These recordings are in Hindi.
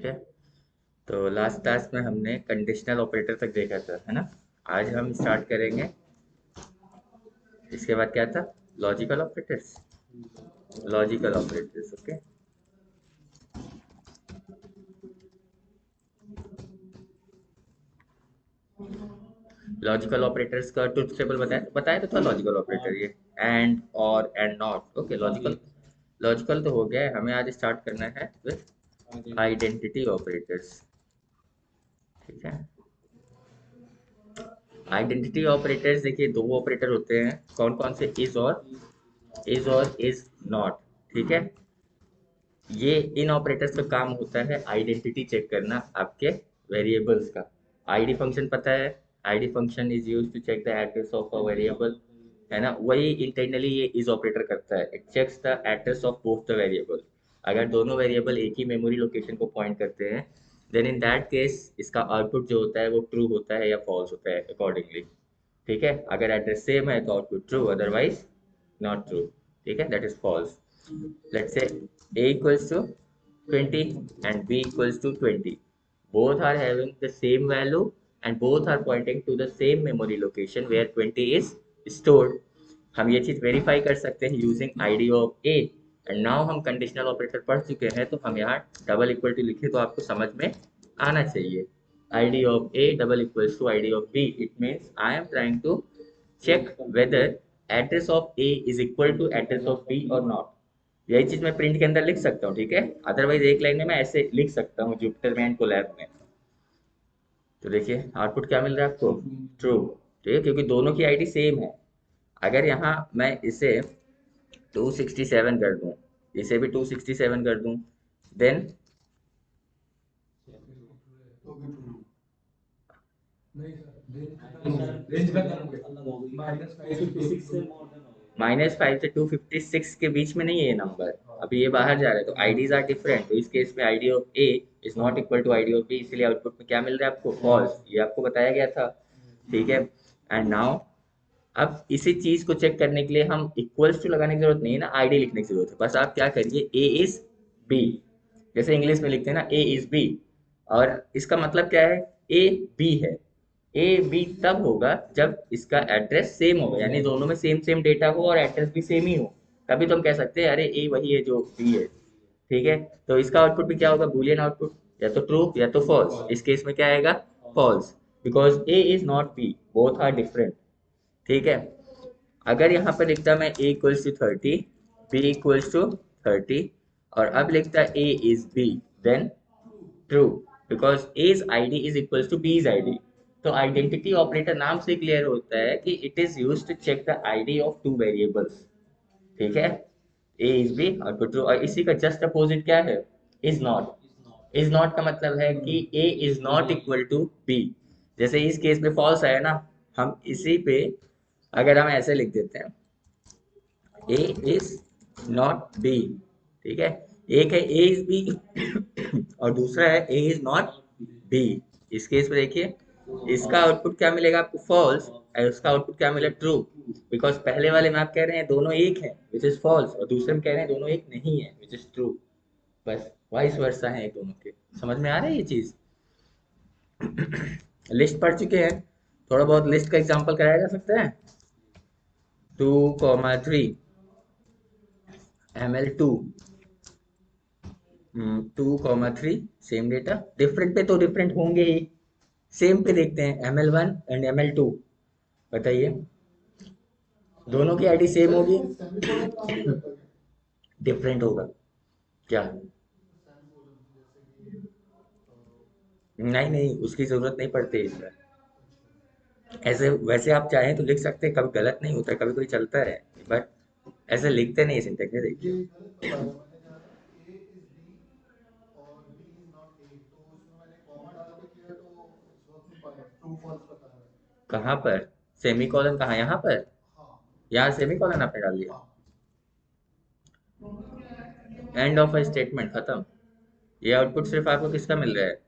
ठीक है। तो लास्ट क्लास में हमने कंडीशनल ऑपरेटर तक देखा था, है ना। आज हम स्टार्ट करेंगे, इसके बाद क्या था, logical operators. Logical operators, okay. Logical operators का ट्रुथ टेबल बताया बताया तो था। लॉजिकल ऑपरेटर ये एंड और and not, okay. Logical logical तो हो गया है, हमें आज स्टार्ट करना है विथ आइडेंटिटी ऑपरेटर्स, ठीक है। आइडेंटिटी ऑपरेटर्स देखिए, दो ऑपरेटर होते हैं, कौन कौन से, इज और इज नॉट, ठीक है। ये इन ऑपरेटर्स का काम होता है आइडेंटिटी चेक करना आपके वेरिएबल्स का। आईडी फंक्शन पता है, ID function is used to check the address of a variable, है ना। वही इंटरनली ये इज ऑपरेटर करता है, it checks the address of both the variable. अगर दोनों वेरिएबल एक ही मेमोरी लोकेशन को पॉइंट करते हैं, देन इन दैट केस इसका आउटपुट जो होता है वो ट्रू होता है या फॉल्स होता है अकॉर्डिंगली, ठीक है। अगर एड्रेस सेम है तो output true, otherwise not true, ठीक है, that is false. Let's say a equals to 20 and b equals to 20. Both are having the same value and both are pointing to the same memory location where 20 is stored. हम ये चीज वेरीफाई कर सकते हैं using ID of A. And now हम कंडीशनल ऑपरेटर पढ़ चुके हैं, तो हम यहाँ डबल इक्वल टू लिखे तो आपको समझ में आना चाहिए। ID of a double equals to ID of b, it means I am trying to check whether address of A is equal to address of B or not। यही चीज मैं प्रिंट के अंदर लिख सकता हूँ, ठीक है। अदरवाइज एक लाइन में मैं ऐसे लिख सकता हूँ जुपिटर में एंड कोलैब में। तो देखिए आउटपुट क्या मिल रहा है आपको, ट्रू, ठीक है, क्योंकि दोनों की आईडी सेम है। अगर यहाँ मैं इसे 267 कर दूं, इसे भी 267 कर दूं, देन -5 से 256 के बीच में नहीं है ये नंबर, अभी ये बाहर जा रहा है, तो आईडीज आर डिफरेंट। तो इस केस में ID of a is not equal to ID of b, इसलिए आउटपुट में क्या मिल रहा है आपको, फॉल्स। ये आपको बताया गया था, ठीक है। एंड नाउ अब इसी चीज को चेक करने के लिए हम इक्वल्स टू लगाने की जरूरत नहीं है ना, आईडी लिखने की जरूरत है। बस आप क्या करिए, ए इज बी, जैसे इंग्लिश में लिखते हैं ना, ए इज बी। और इसका मतलब क्या है, ए बी है। ए बी तब होगा जब इसका एड्रेस सेम होगा, यानी दोनों में सेम सेम डेटा हो और एड्रेस भी सेम ही हो, तभी तो हम कह सकते हैं अरे ए वही है जो बी है, ठीक है। तो इसका आउटपुट भी क्या होगा, बूलियन आउटपुट, या तो ट्रू या तो फॉल्स। इस केस में क्या आएगा, false, because a is not b, both are different, ठीक है। अगर यहाँ पर लिखता मैं a equals to 30, b equals to 30, और अब लिखता a is b, then true, because a's id is equals to b's id। तो आइडेंटिटी ऑपरेटर नाम से क्लियर होता है कि it is used to check the ID of two variables, ठीक है। a इज b और ट्रू, और इसी का जस्ट अपोजिट क्या है, इज नॉट। इज नॉट का मतलब है कि a is not equal to b। जैसे इस केस में फॉल्स आया ना, हम इसी पे अगर हम ऐसे लिख देते हैं, ए इज नॉट बी, ठीक है। एक है ए इज बी और दूसरा है ए इज नॉट बी। इस केस में देखिए इसका आउटपुट क्या मिलेगा आपको, फॉल्स, और उसका आउटपुट क्या मिलेगा, ट्रू। बिकॉज पहले वाले में आप कह रहे हैं दोनों एक है, विच इज फॉल्स, और दूसरे में कह रहे हैं दोनों एक नहीं है, विच इज ट्रू। बस वाइस वर्सा है दोनों के। समझ में आ रहा है ये चीज। लिस्ट पढ़ चुके हैं, थोड़ा बहुत लिस्ट का एग्जांपल कराया जा सकता है। 2,3 ML2, 2,3 सेम डेटा, डिफरेंट पे तो डिफरेंट होंगे ही, सेम पे देखते हैं ML1 एंड ML2। बताइए, दोनों की आईडी सेम होगी, डिफरेंट होगा क्या, नहीं नहीं उसकी जरूरत नहीं पड़ती इसमें। ऐसे वैसे आप चाहें तो लिख सकते हैं, कभी गलत नहीं होता, कभी कोई चलता है, बट ऐसे लिखते नहीं है सिंटेक्स में, देखिए। कहाँ पर सेमी कॉलन, कहाँ, यहाँ पर, यहाँ सेमी कॉलन आपने डाल दिया, एंड ऑफ अ स्टेटमेंट खत्म। ये आउटपुट सिर्फ आपको किसका मिल रहा है,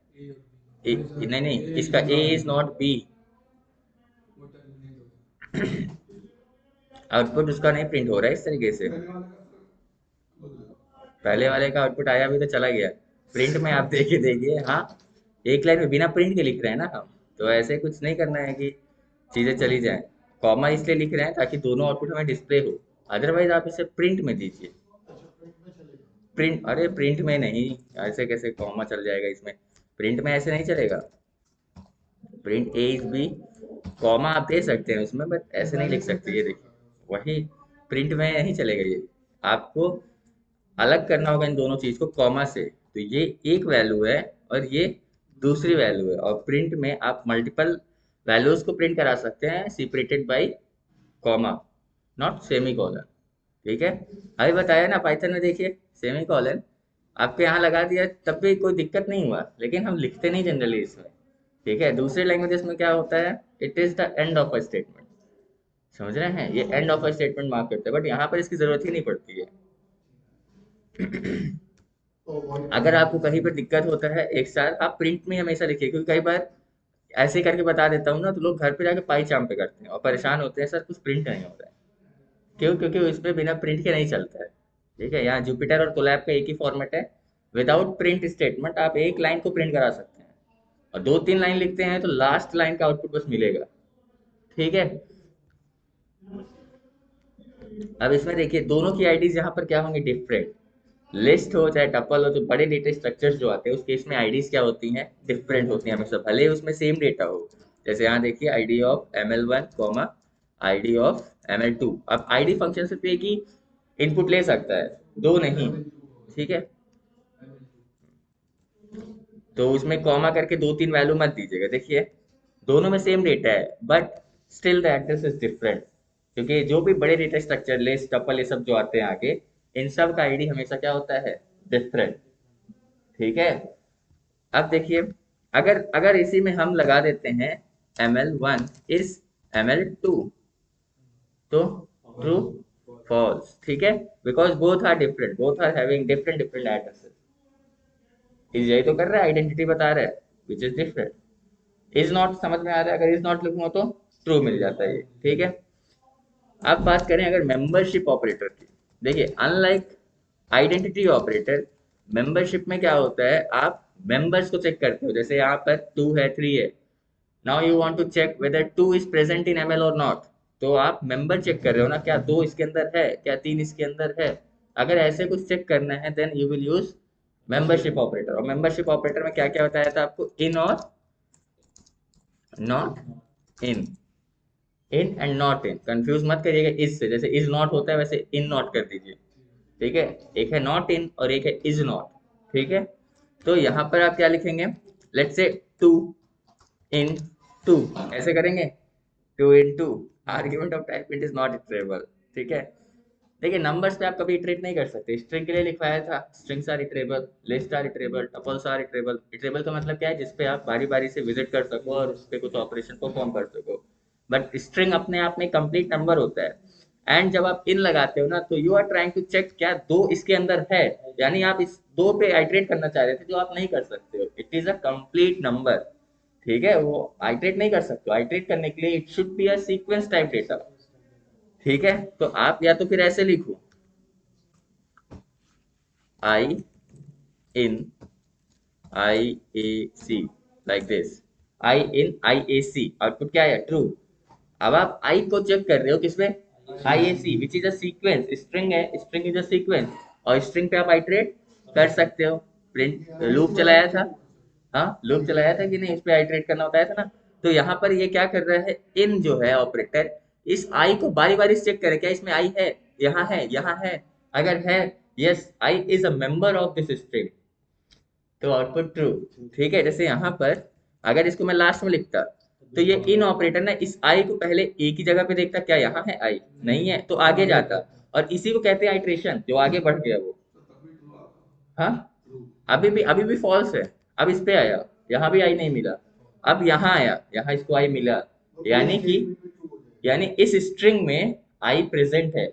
नहीं नहीं, इसका ए इज नॉट बी, आउटपुट उसका नहीं प्रिंट हो रहा है इस तरीके से। पहले वाले का आउटपुट आया भी तो चला गया, प्रिंट में आप देखिए हाँ, एक लाइन में बिना प्रिंट के लिख रहे हैं ना हम, तो ऐसे कुछ नहीं करना है कि चीजें चली जाएं। कॉमा इसलिए लिख रहे हैं ताकि दोनों आउटपुट हमें डिस्प्ले हो, अदरवाइज आप इसे प्रिंट में दीजिए। प्रिंट, अरे प्रिंट में नहीं, ऐसे कैसे कॉमा चल जाएगा इसमें, प्रिंट में ऐसे नहीं चलेगा। Print a is b, comma आप दे सकते हैं उसमें, बट ऐसे नहीं लिख सकते। ये देखिए, वही प्रिंट में नहीं चलेगा ये, आपको अलग करना होगा इन दोनों चीज को कॉमा से। तो ये एक वैल्यू है और ये दूसरी वैल्यू है, और प्रिंट में आप मल्टीपल वैल्यूज को प्रिंट करा सकते हैं separated by comma, not semi colon. ठीक है, अभी बताया ना पाइथन में, देखिए सेमी कॉलन आपके यहाँ लगा दिया तब भी कोई दिक्कत नहीं हुआ, लेकिन हम लिखते नहीं जनरली इसमें। ठीक है, दूसरे लैंग्वेजेस में क्या होता है, it is the end of a statement, समझ रहे हैं, ये end of a statement mark करते हैं, बट यहाँ पर इसकी जरूरत ही नहीं पड़ती है। अगर आपको कहीं पर दिक्कत होता है एक साथ, आप प्रिंट में हमेशा लिखिए, क्योंकि कई बार ऐसे करके बता देता हूँ ना, तो लोग घर पे जाके पाई चाम पे करते हैं और परेशान होते हैं, सर कुछ प्रिंट नहीं होता है। क्यों? क्योंकि इसमें बिना प्रिंट के नहीं चलता है। ठीक है, यहाँ जुपिटर और कोलैब का एक ही फॉर्मेट है, विदाउट प्रिंट स्टेटमेंट आप एक लाइन को प्रिंट करा सकते हैं, और दो तीन लाइन लिखते हैं तो लास्ट लाइन का आउटपुट बस मिलेगा। ठीक है, अब इसमें देखिए दोनों की आईडीज यहाँ पर क्या होंगी, डिफरेंट। लिस्ट हो चाहे टपल हो, जो बड़े डेटा स्ट्रक्चर्स जो आते हैं उस केस में आईडीज क्या होती हैं, डिफरेंट होती हैं हमेशा, भले उसमें सेम डेटा हो। जैसे यहाँ देखिए ID of ml1 comma ID of ml2, अब आईडी फंक्शन सिर्फ एक ही इनपुट ले सकता है, दो नहीं। ठीक है, तो उसमें कॉमा करके दो तीन वैल्यू मत दीजिएगा। देखिए दोनों में सेम डेटा है, but still the address is different, क्योंकि जो भी बड़े डेटा स्ट्रक्चर लिस्ट टपल ये सब जो आते हैं आगे, इन सब का आईडी हमेशा क्या होता है, डिफरेंट। ठीक है, अब देखिए अगर अगर इसी में हम लगा देते हैं ml1 इज ml2, तो ट्रू फॉल्स। ठीक है, because both are different, both are having different different addresses. Is यही तो कर रहा है, आइडेंटिटी बता रहा है which is different. Is not समझ में आ रहा है, अगर इज नॉट लिखूंगा तो ट्रू मिल जाता है ये। ठीक है, अब बात करें अगर मेंबरशिप ऑपरेटर की। देखिए अनलाइक आइडेंटिटी ऑपरेटर, मेंबरशिप में क्या होता है, आप मेंबर्स को चेक करते हो, जैसे यहाँ पर 2 है 3 है, now you want to check whether 2 is present in ML और नॉट, तो आप मेंबर चेक कर रहे हो ना, क्या 2 इसके अंदर है, क्या 3 इसके अंदर है। अगर ऐसे कुछ चेक करना है then you will use membership operator. और मेंबरशिप ऑपरेटर में क्या क्या बताया था आपको, इन और not in, in and not in, confuse मत करिएगा इस से, जैसे इज नॉट होता है वैसे इन नॉट कर दीजिए। ठीक है, एक है नॉट इन और एक है इज नॉट। ठीक है, तो यहाँ पर आप क्या लिखेंगे, लेट्स से 2 इन 2, ऐसे करेंगे, 2 इन 2, argument of type it is not iterable. ठीक है, देखिए नंबर्स पे आप कभी इटरेट नहीं कर सकते, स्ट्रिंग के लिए लिखवाया था, strings are iterable, list are iterable, tuples are iterable. Iterable का मतलब क्या है, जिसपे आप बारी बारी से विजिट कर सको और उस पे कुछ ऑपरेशन परफॉर्म कर सको, बट स्ट्रिंग अपने आप में कंप्लीट नंबर होता है। एंड जब आप इन लगाते हो ना, तो you are trying to check क्या दो इसके अंदर है, यानी आप इस दो पे आइटरेट करना चाह रहे थे, जो आप नहीं कर सकते हो, it is a complete number. ठीक है, वो आइटरेट नहीं कर सकते, आइटरेट करने के लिए it should be a sequence type data. ठीक है, तो आप या तो फिर ऐसे लिखो, I in I A C, like this, I in I A C, output क्या है, ट्रू। अब आप आई को चेक कर रहे हो किसमें, I A C, which is a sequence, string है, स्ट्रिंग इज अ सीक्वेंस, और स्ट्रिंग पे आप आइटरेट कर सकते हो। प्रिंट लूप चलाया था, हाँ लूप चलाया था कि नहीं, इस पे आइटरेट करना बताया था ना। तो यहाँ पर ये क्या कर रहा है, इन जो है ऑपरेटर, इस आई को बारी बारी चेक करे, क्या इसमें आई है, यहाँ है, यहाँ है, अगर है yes I is a member of this string, तो आउटपुट ट्रू। ठीक है, जैसे यहाँ पर अगर इसको मैं लास्ट में लिखता, तो ये इन ऑपरेटर ना इस आई को पहले एक ही जगह पे देखता, क्या यहाँ है आई, नहीं है, तो आगे जाता, और इसी को कहते हैं आइट्रेशन, जो आगे बढ़ गया वो। हाँ, अभी भी फॉल्स है। अब इस पे आया, यहाँ भी आई नहीं मिला, अब यहाँ आया, यहाँ इसको आई मिला, यानी कि यानी इस स्ट्रिंग में आई प्रेजेंट है,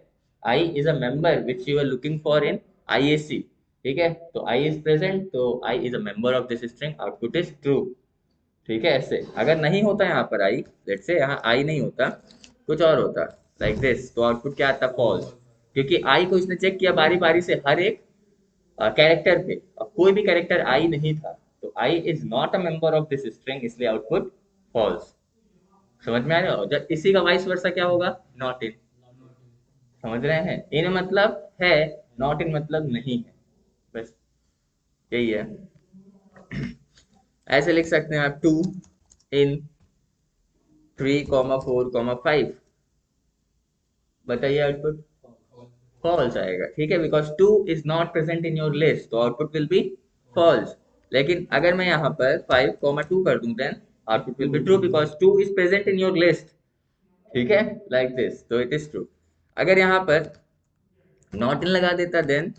I is a member which you are looking for in I A C. ठीक है, तो आई इज प्रेजेंट, तो I is a member of this string, output is true. ठीक है, ऐसे अगर नहीं होता यहाँ पर आई, लेट्स से यहाँ आई नहीं होता, कुछ और होता लाइक दिस, तो आउटपुट क्या आता, फॉल्स, क्योंकि आई को इसने चेक किया बारी बारी से हर एक कैरेक्टर पे, अब कोई भी कैरेक्टर आई नहीं था, तो I is not a member of this string, इसलिए आउटपुट फॉल्स। समझ में आ रहा हो? जब इसी का वाइस वर्सा क्या होगा, नॉट इन। समझ रहे हैं? इन मतलब है, नॉट इन मतलब नहीं है, बस यही है। ऐसे लिख सकते हैं आप, 2 in 3, 4, 5। बताइए आउटपुट फॉल्स आएगा, ठीक है, because 2 is not present in your list, तो आउटपुट विल बी फॉल्स। लेकिन अगर मैं यहाँ पर 5, 2 कर दूं, then output will be true, because 2 is present in your list. ठीक है, लाइक दिस, तो इट इज ट्रू। अगर यहाँ पर नॉट इन लगा देता, देन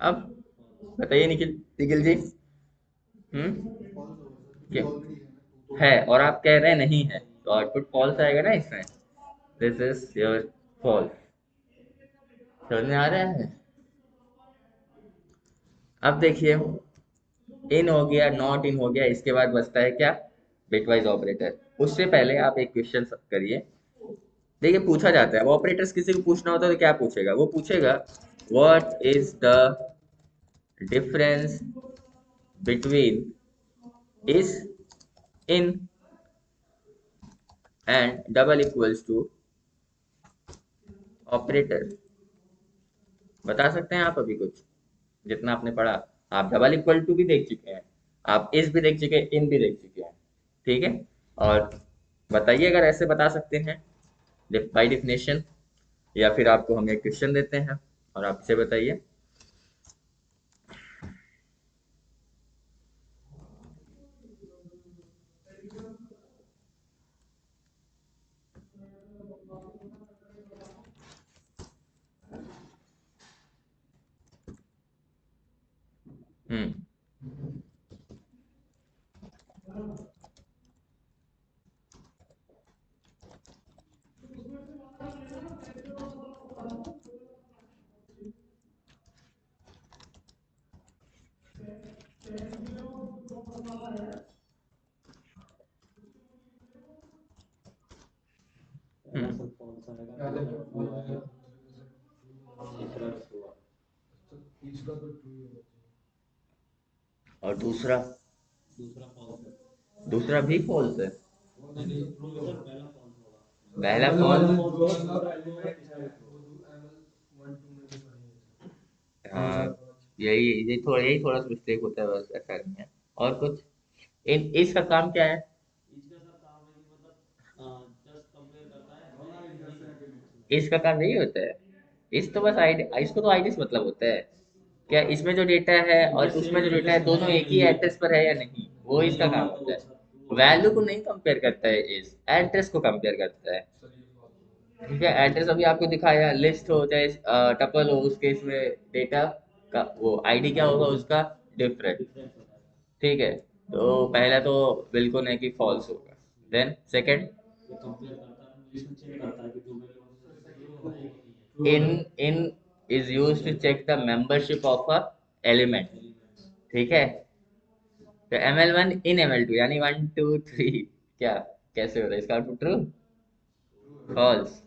अब बताइए निखिल, निखिल जी। क्या है, और आप कह रहे हैं नहीं है, तो आउटपुट फॉल्स आएगा ना इसमें। This is your false. समझ में आ रहा है? अब देखिए, इन हो गया, नॉट इन हो गया, इसके बाद बचता है क्या, बिटवाइज ऑपरेटर। उससे पहले आप एक क्वेश्चन करिए। देखिए, पूछा जाता है, अब ऑपरेटर्स किसी को पूछना होता है तो क्या पूछेगा, वो पूछेगा what is the difference between is in and double equals to operator. बता सकते हैं आप अभी कुछ, जितना आपने पढ़ा? आप डबल इक्वल टू भी देख चुके हैं, आप इस भी देख चुके हैं, इन भी देख चुके हैं, ठीक है। और बताइए अगर ऐसे बता सकते हैं बाय डिफिनेशन, या फिर आपको हम एक क्वेश्चन देते हैं और आप इसे बताइए। हम्म। और दूसरा, दूसरा भी फॉल्स है। पहला फॉल्स। हाँ, यही थोड़ा सा मिस्टेक होता है, बस ऐसा नहीं है। और कुछ, इन इसका काम क्या है? इसका काम यही होता है। इस तो बस आईडी, इसको तो आईडी से मतलब होता है, क्या इसमें जो डेटा है और उसमें जो डेटा है दोनों एक ही एड्रेस पर है या नहीं, वो इसका काम होता है। वैल्यू को नहीं कंपेयर करता है, इस एड्रेस को कंपेयर करता है। ठीक है, एड्रेस अभी आपको दिखाया, लिस्ट हो चाहे टपल हो, उसके इसमें डेटा का वो आईडी क्या होगा उसका, डिफरेंट। ठीक है, तो पहला तो बिल्कुल नहीं कि फॉल्स होगा। Then second, in in is use to check the membership of a element. ठीक है, तो ML1 इन ML2 यानी 1 2 3, क्या कैसे हो रहा है इसका आउटपुट, ट्रू फॉल्स।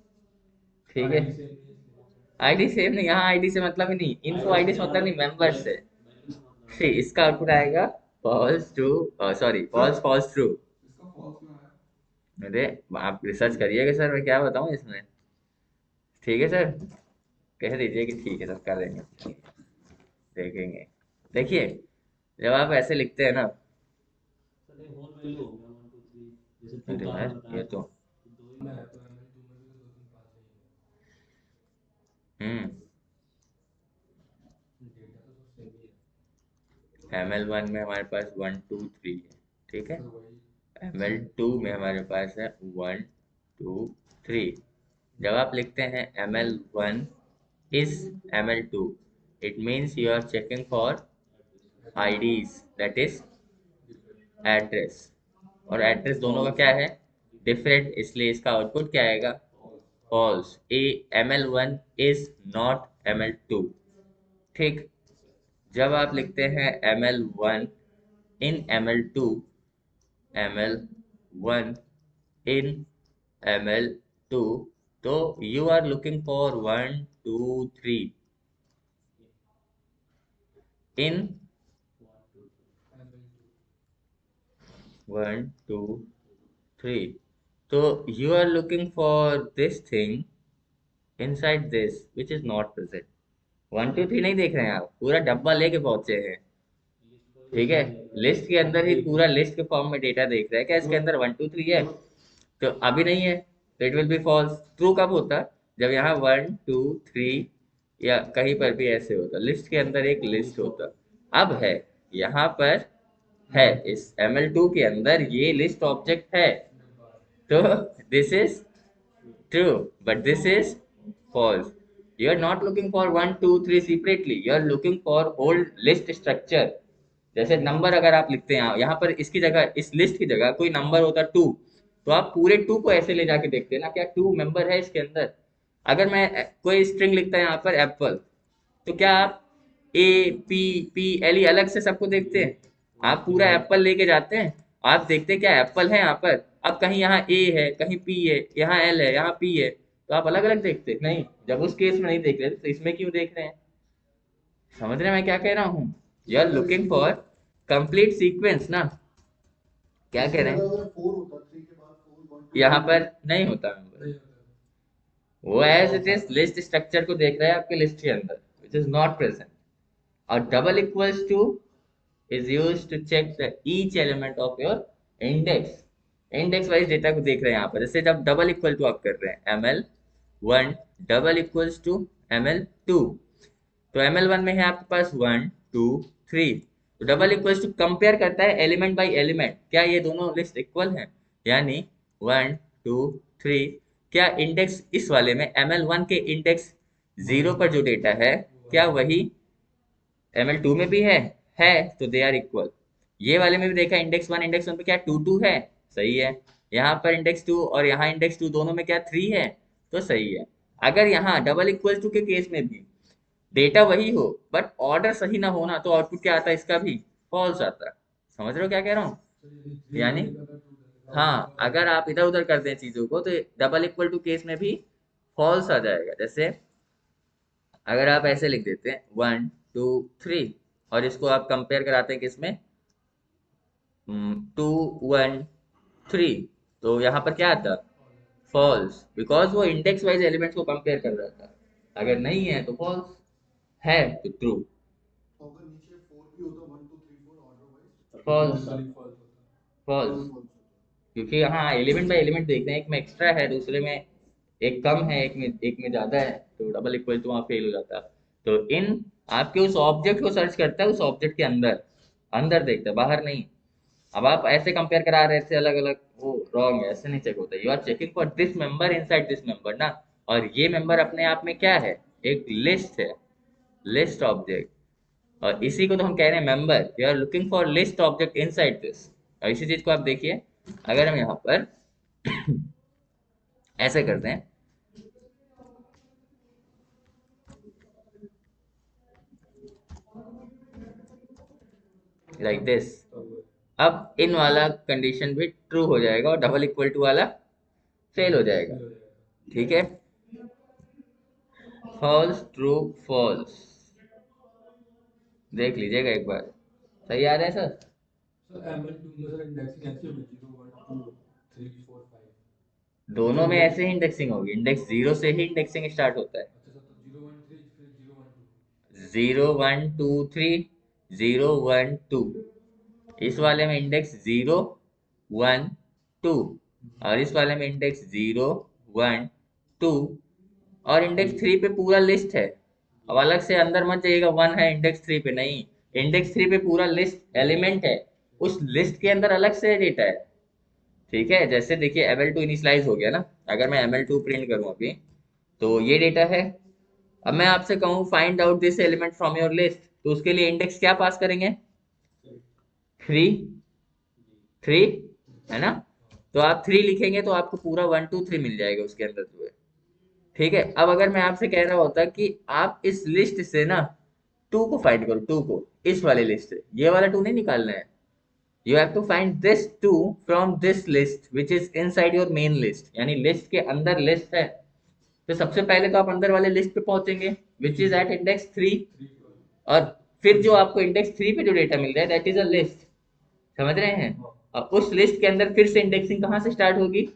ठीक है, आईडी सेम नहीं, यहाँ आईडी से मतलब ही नहीं, इन्फो आईडी से मतलब नहीं, मेंबर से। सी इसका आउटपुट आएगा false true, sorry false false true. अरे, आप रिसर्च करिएगा सर, मैं क्या बताऊं इसमें। ठीक है सर, कह दीजिए कि ठीक है सर, करेंगे, देखेंगे। देखिए, जब आप ऐसे लिखते हैं ना, अरे यार ये तो, हम्म, ML1 में हमारे पास 1 2 3 है, ठीक है। ML2 में हमारे पास है 1 2 3। जब आप लिखते हैं ML1 is ML2, it means you are checking for IDs, that is address. और एड्रेस दोनों का क्या है, डिफरेंट, इसलिए इसका आउटपुट क्या आएगा, false. A ML1 is not ML2। ठीक, जब आप लिखते हैं ML1 in ML2, ML1 in ML2, तो you are looking for 1 2 3 in 1 2 3, तो you are looking for this thing inside this which is not present. 1 2 3 नहीं देख रहे हैं आप, पूरा डब्बा लेके पहुंचे हैं। ठीक है, लिस्ट के अंदर ही पूरा लिस्ट के फॉर्म में डेटा देख रहा है, क्या इसके अंदर 1 2 3 है? तो अभी नहीं है, तो it will be false. True कब होता? जब यहाँ 1 2 3 या कहीं पर भी ऐसे होता, लिस्ट के अंदर एक लिस्ट होता। अब है, यहाँ पर है, इस ML2 के अंदर ये लिस्ट ऑब्जेक्ट है, तो this is true, but this is false. You are not looking for 1 2 3 separately. You are looking for whole list structure. जैसे नंबर अगर आप लिखते हैं यहाँ पर, इसकी जगह, इस लिस्ट की जगह कोई नंबर होता 2, तो आप पूरे 2 को ऐसे ले जाके देखते हैं ना, क्या 2 मेंबर है इसके अंदर? अगर मैं कोई स्ट्रिंग लिखता है यहाँ पर एप्पल, तो क्या आप APPLE अलग से सबको देखते हैं? आप पूरा एप्पल लेके जाते हैं, आप देखते हैं क्या एप्पल है यहाँ पर। अब कहीं यहाँ A है, कहीं P है, यहाँ L है, यहाँ P है, तो आप अलग अलग देखते हैं? नहीं, जब उस केस में नहीं देख रहे तो इसमें क्यों देख रहे हैं? समझ रहे हैं मैं क्या कह रहा हूँ? You are looking for complete sequence ना। क्या कह रहे हैं? यहाँ पर नहीं होता मेंबर, वो as it is list structure को देख रहा है आपके लिस्ट के अंदर, विच इज नॉट प्रेजेंट। और double equals to is used to check the each element of your index. Index wise data को देख रहे हैं यहाँ पर। जैसे जब डबल इक्वल टू आप कर रहे हैं ML1 double equals to ML2, तो ML1 में है आपके पास 1 2 3, तो डबल इक्वल्स टू कंपेयर करता है एलिमेंट बाय एलिमेंट, क्या ये दोनों लिस्ट इक्वल हैं? यानी 1 2 3, क्या इंडेक्स इस वाले में ML1 के इंडेक्स 0 पर जो डेटा है, क्या वही ML2 में भी है, तो दे आर इक्वल। ये वाले में भी देखा, इंडेक्स 1 पे क्या 2 2 है, सही है। यहाँ पर इंडेक्स 2 और यहाँ इंडेक्स 2 दोनों में क्या 3 है, तो सही है। अगर यहाँ डबल इक्वल टू के केस में भी डेटा वही हो बट ऑर्डर सही ना होना, तो आउटपुट क्या आता है इसका भी? फॉल्स आता है। समझ रहे हो क्या कह रहा हूँ? यानी हाँ, अगर आप इधर उधर करते हैं चीजों को, तो डबल इक्वल टू केस में भी फॉल्स आ जाएगा। जैसे अगर आप ऐसे लिख देते हैं 1 2 3 और इसको आप कंपेयर कराते हैं किसमें? 2 1 3, तो यहाँ पर क्या आता? फॉल्स, बिकॉज वो इंडेक्स वाइज एलिमेंट्स को कंपेयर कर रहा था। अगर नहीं है तो फॉल्स, है तो ट्रू। फॉल्स, फॉल्स, क्योंकि हाँ एलिमेंट बाय एलिमेंट देखते हैं, एक में एक्स्ट्रा है, दूसरे में एक कम है, एक में ज्यादा है, तो डबल इक्वल टू वहाँ फेल हो जाता। तो इन आपके उस ऑब्जेक्ट को सर्च करता है, उस ऑब्जेक्ट के अंदर अंदर देखता है, बाहर नहीं। अब आप ऐसे कंपेयर करा रहे थे अलग अलग, वो रॉन्ग है, ऐसे नहीं चेक होता। You are checking for this member inside this member ना, और ये मेंबर अपने आप में क्या है? एक लिस्ट है, लिस्ट ऑब्जेक्ट, और इसी को तो हम कह रहे हैं member. You are looking for list object inside this. और इसी चीज को आप देखिए, अगर हम यहाँ पर ऐसे करते हैं, लाइक दिस, अब इन वाला कंडीशन भी ट्रू हो जाएगा और डबल इक्वल टू वाला फेल हो जाएगा। ठीक है, फॉल्स ट्रू फॉल्स, देख लीजिएगा एक बार, सही आ रहा है सर? दोनों में ऐसे ही इंडेक्सिंग होगी, इंडेक्स 0 से ही इंडेक्सिंग स्टार्ट होता है। 0 1 2 3 0 1 2, इस वाले में इंडेक्स 0 1 2, और इस वाले में इंडेक्स 0 1 2, और इंडेक्स 3 पे पूरा लिस्ट है। अब अलग से अंदर मत जाइएगा 1 है इंडेक्स 3 पे, नहीं, इंडेक्स 3 पे पूरा लिस्ट एलिमेंट है, उस लिस्ट के अंदर अलग से डेटा है। ठीक है, जैसे देखिए ML2 इनिशियलाइज हो गया ना, अगर मैं ML2 प्रिंट करूं अभी, तो ये डेटा है। अब मैं आपसे कहूं find out this element from your list, तो उसके लिए इंडेक्स क्या पास करेंगे? 3 3 है ना, तो आप 3 लिखेंगे तो आपको पूरा 1 2 3 मिल जाएगा उसके अंदर जो है। ठीक है, अब अगर मैं आपसे कह रहा होता कि आप इस लिस्ट से ना 2 को फाइंड करो, 2 को इस वाले लिस्ट से, ये वाला 2 नहीं निकालना है, you have to find this 2 from this list which is inside your main list, यानी लिस्ट के अंदर लिस्ट है, तो सबसे पहले तो आप अंदर वाले लिस्ट पे पहुंचेंगे विच इज एट इंडेक्स 3, और फिर जो आपको इंडेक्स 3 पे जो डेटा मिल रहा है दैट इज अ लिस्ट, समझ रहे हैं। और उस लिस्ट के अंदर फिर से इंडेक्सिंग कहाँ से स्टार्ट होगी,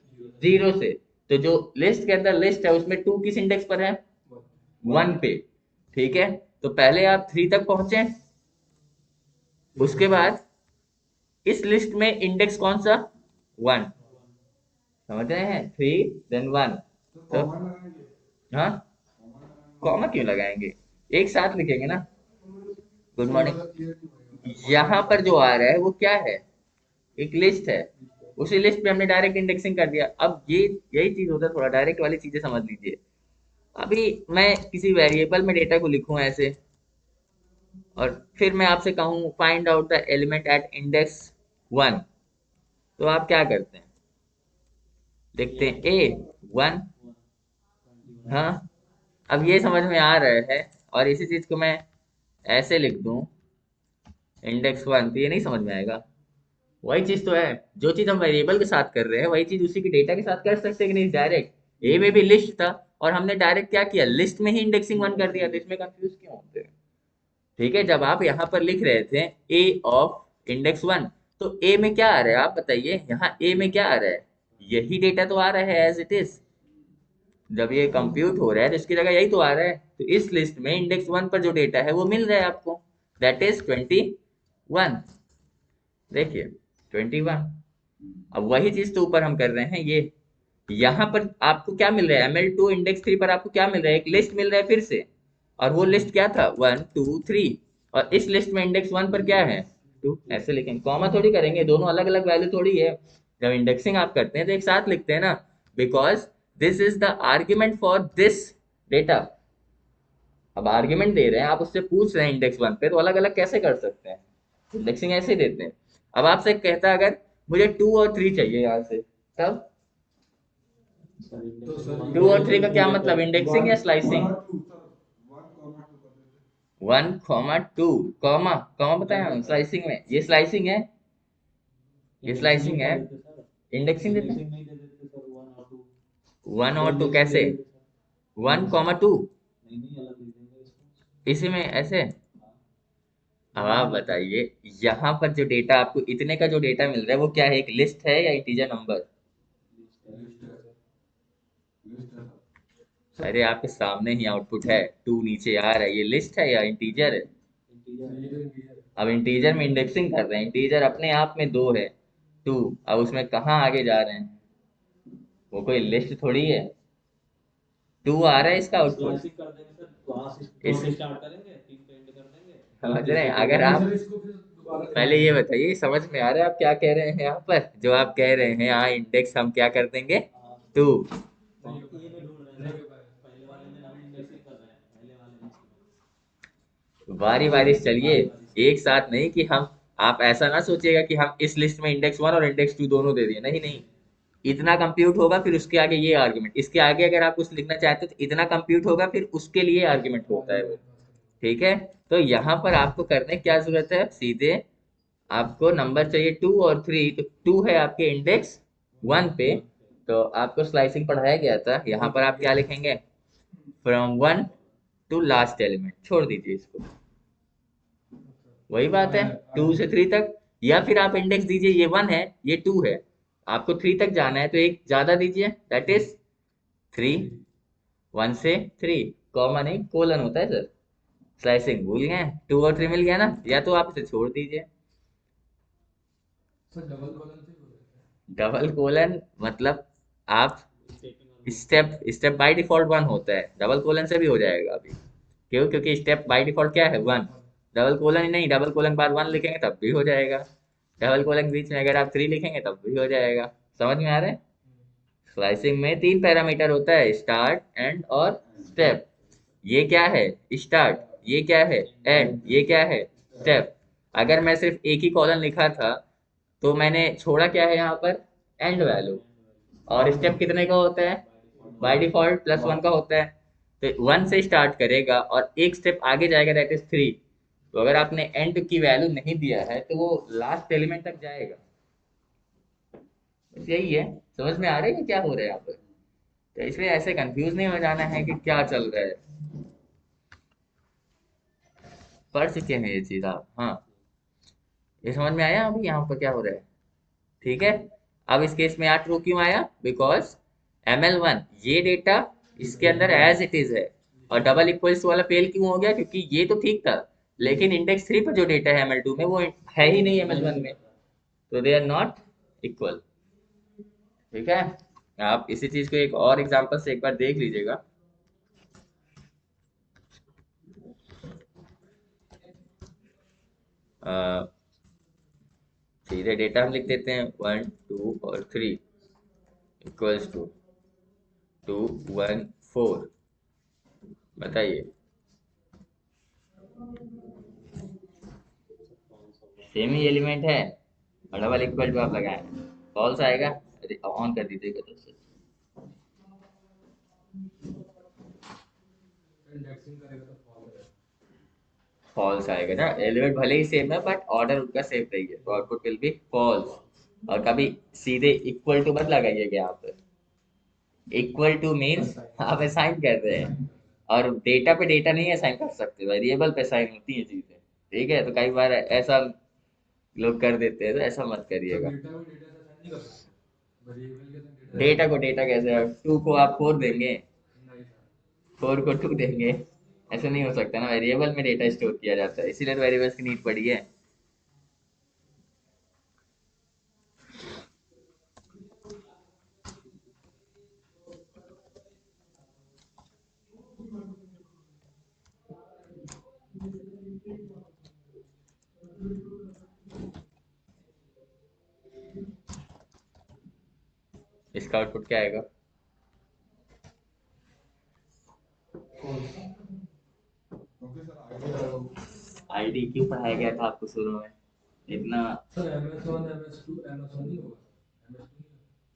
0 से। तो जो लिस्ट के अंदर लिस्ट है उसमें 2 किस इंडेक्स पर है, 1 पे, ठीक है। तो पहले आप 3 तक पहुंचे, उसके बाद इस लिस्ट में इंडेक्स कौन सा, 1, समझ रहे हैं, 3 देन 1। तो हाँ, कॉमा क्यों लगाएंगे, एक साथ लिखेंगे ना। गुड मॉर्निंग, यहाँ पर जो आ रहा है वो क्या है, एक लिस्ट है, उसी लिस्ट पे हमने डायरेक्ट इंडेक्सिंग कर दिया। अब ये यही चीज होता है, थोड़ा डायरेक्ट वाली चीजें समझ लीजिए। अभी मैं किसी वेरिएबल में डेटा को लिखूं ऐसे, और फिर मैं आपसे कहूं find out the element at index 1, तो आप क्या करते हैं, देखते हैं A 1, हाँ। अब ये समझ में आ रहा है, और इसी चीज को मैं ऐसे लिख दूं इंडेक्स 1, तो ये नहीं समझ में आएगा। वही चीज तो है, जो चीज हम वेरिएबल के साथ कर रहे हैं वही चीज उसी की डेटा के साथ कर सकते हैं कि नहीं, डायरेक्ट। ए में भी लिस्ट था और हमने डायरेक्ट क्या किया, लिस्ट में ही इंडेक्सिंग 1 कर दिया, तो इसमें कंफ्यूज क्यों होते हैं। ठीक है, जब आप यहाँ पर लिख रहे थे ए ऑफ इंडेक्स 1, तो ए में क्या आ रहा है आप बताइए, यहाँ ए में क्या आ रहा है, यही डेटा तो आ रहा है एज इट इज। जब ये कंप्यूट हो रहा है तो इसकी जगह यही तो आ रहा है, तो इस लिस्ट में इंडेक्स 1 पर जो डेटा है वो मिल रहा है आपको, दैट इज 21, देखिए 21। अब वही चीज तो ऊपर हम कर रहे हैं, ये यहाँ पर आपको क्या मिल रहा है, ML2 इंडेक्स 3 पर आपको क्या मिल रहा है, एक लिस्ट मिल रहा है फिर से, और वो लिस्ट क्या था, 1 2 3, और इस लिस्ट में इंडेक्स 1 पर क्या है, 2, ऐसे लिखेंगे, कॉमा थोड़ी करेंगे, दोनों अलग अलग वैल्यू थोड़ी है। जब इंडेक्सिंग आप करते हैं तो एक साथ लिखते हैं ना, because this is the argument for this data. अब आर्ग्यूमेंट दे रहे हैं, आप उससे पूछ रहे हैं इंडेक्स 1 पे, तो अलग अलग कैसे कर सकते हैं, इंडेक्सिंग ऐसे ही देते हैं। अब आपसे कहता है अगर मुझे 2 और 3 चाहिए यहाँ से, तब 2 और 3 का क्या मतलब, इंडेक्सिंग या स्लाइसिंग, 1 2 कॉमा, कॉमा बताया हम स्लाइसिंग में, ये स्लाइसिंग है, ये स्लाइसिंग है, इंडेक्सिंग देते हैं। 1 और 2 कैसे, 1 2, इसी में ऐसे। अब आप बताइए, यहाँ पर जो डेटा आपको इतने का जो डेटा मिल रहा है वो क्या है, एक लिस्ट है या इंटीजर नंबर, अरे आपके सामने ही आउटपुट है, 2 नीचे आ रहा है, ये लिस्ट है या इंटीजर है। अब इंटीजर में इंडेक्सिंग कर रहे हैं, इंटीजर अपने आप में 2 है, 2, अब उसमें कहाँ आगे जा रहे हैं, वो कोई लिस्ट थोड़ी है, 2 आ रहा है इसका आउटपुट, इस समझ रहे हैं। अगर आप पहले ये बताइए, समझ में आ रहा है आप क्या कह रहे हैं यहाँ पर, जो आप कह रहे हैं यहाँ इंडेक्स हम क्या कर देंगे, 2, बारी बारी से चलिए, एक साथ नहीं कि हम, आप ऐसा ना सोचिएगा कि हम इस लिस्ट में इंडेक्स 1 और इंडेक्स 2 दोनों दे दिए, नहीं नहीं, इतना कंप्यूट होगा फिर उसके आगे ये आर्ग्यूमेंट, इसके आगे अगर आप कुछ लिखना चाहते हो तो इतना कंप्यूट होगा फिर उसके लिए आर्ग्यूमेंट होता है वो, ठीक है। तो यहाँ पर आपको करने की क्या जरूरत है, सीधे आपको नंबर चाहिए 2 और 3, तो 2 है आपके इंडेक्स 1 पे, तो आपको स्लाइसिंग पढ़ाया गया था, यहाँ पर आप क्या लिखेंगे, फ्रॉम 1 टू लास्ट एलिमेंट, छोड़ दीजिए इसको, वही बात है, 2 से 3 तक, या फिर आप इंडेक्स दीजिए, ये 1 है ये 2 है, आपको 3 तक जाना है तो एक ज्यादा दीजिए, दैट इज 3, 1 से 3, कॉमा नहीं कोलन होता है सर, स्लाइसिंग भूल गए, 2 और 3 मिल गया ना, या तो आप इसे छोड़ दीजिए। डबल कोलन मतलब आप स्टेप, स्टेप बाय डिफॉल्ट 1 होता है, डबल कोलन से भी हो जाएगा अभी, क्यों, क्योंकि स्टेप बाय डिफॉल्ट क्या है, 1, डबल कोलन ही नहीं, डबल कोलन के बाद 1 लिखेंगे तब भी हो जाएगा, डबल कोलन के बीच में अगर आप 3 लिखेंगे तब भी हो जाएगा, समझ में आ रहा है। स्लाइसिंग में 3 पैरामीटर होता है, स्टार्ट, एंड और स्टेप। ये क्या है, स्टार्ट, ये क्या है, एंड, ये क्या है, स्टेप। अगर मैं सिर्फ एक ही कॉलम लिखा था तो मैंने छोड़ा क्या है यहाँ पर, एंड वैल्यू, और स्टेप कितने का होता है, बाय डिफॉल्ट +1 का होता है, तो 1 से स्टार्ट करेगा और एक स्टेप आगे जाएगा, दैट इज 3। तो अगर आपने एंड की वैल्यू नहीं दिया है तो वो लास्ट एलिमेंट तक जाएगा, बस यही है, समझ में आ रहा है कि क्या हो रहा है यहाँ पर। तो इसलिए ऐसे कंफ्यूज नहीं हो जाना है कि क्या चल रहा है। पढ़ चुके हैं ये चीज आप, हाँ। ये समझ में आया अभी यहाँ पर क्या हो रहा है? ठीक है। अब इस केस में यहाँ ट्रू क्यों आया? बिकॉज ML1 ये डेटा इसके अंदर एज इट इज है, और डबल इक्वल्स वाला फेल क्यों हो गया? क्योंकि ये तो ठीक था, लेकिन इंडेक्स 3 पर जो डेटा है ML2 में वो है ही नहीं ML1 में, तो दे आर नॉट इक्वल। ठीक है। आप इसी चीज को एक और एग्जांपल से एक बार देख लीजिएगा। सीधे डेटा हम लिख देते हैं 1 2 और 3 इक्वल्स टू 2 1 4। बताइए, सेम ही एलिमेंट है और डबल इक्वल टू आप लगाए, फॉल्स आएगा। अरे ऑन कर दीजिएगा तो से फॉल्स आएगा ना, एलिमेंट भले ही सेम है बट ऑर्डर उनका सेम नहीं है, तो आउटपुट विल बी फॉल्स। और कभी सीधे इक्वल टू मत लगाइएगा यहाँ पे। इक्वल टू मीन्स आप असाइन कर रहे हैं, और डेटा पे डेटा नहीं असाइन कर सकते, वेरिएबल पे असाइन होती है चीजें। ठीक है, तो कई बार ऐसा लोग कर देते हैं, तो ऐसा मत करिएगा। डेटा को डेटा कैसे, 2 को आप 4 देंगे, 4 को 2 देंगे? ऐसा नहीं हो सकता ना, वेरिएबल में डेटा स्टोर किया जाता है, इसीलिए तो वेरिएबल्स की नीड पड़ी है। इसका आउटपुट क्या आएगा? आईडी क्यों पढ़ाया गया था आपको शुरू में इतना?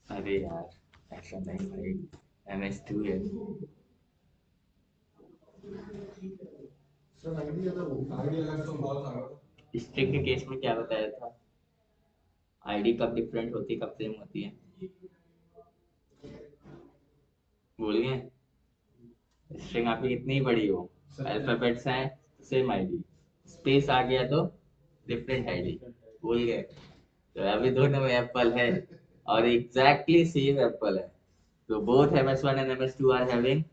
अरे यार ऐसा नहीं भाई, MS2 है। स्ट्रिंग के केस में क्या बताया था? आईडी कब डिफरेंट होती है, कब सेम होती है? भूल गए? स्ट्रिंग आपकी कितनी बड़ी हो, अल्फाबेट्स हैं तो सेम आईडी, स्पेस आ गया तो डिफरेंट आईडी। भूल गए? तो अभी दोनों में एप्पल है, और एग्जैक्टली सेम एप्पल है। तो both MS1 and MS2 are having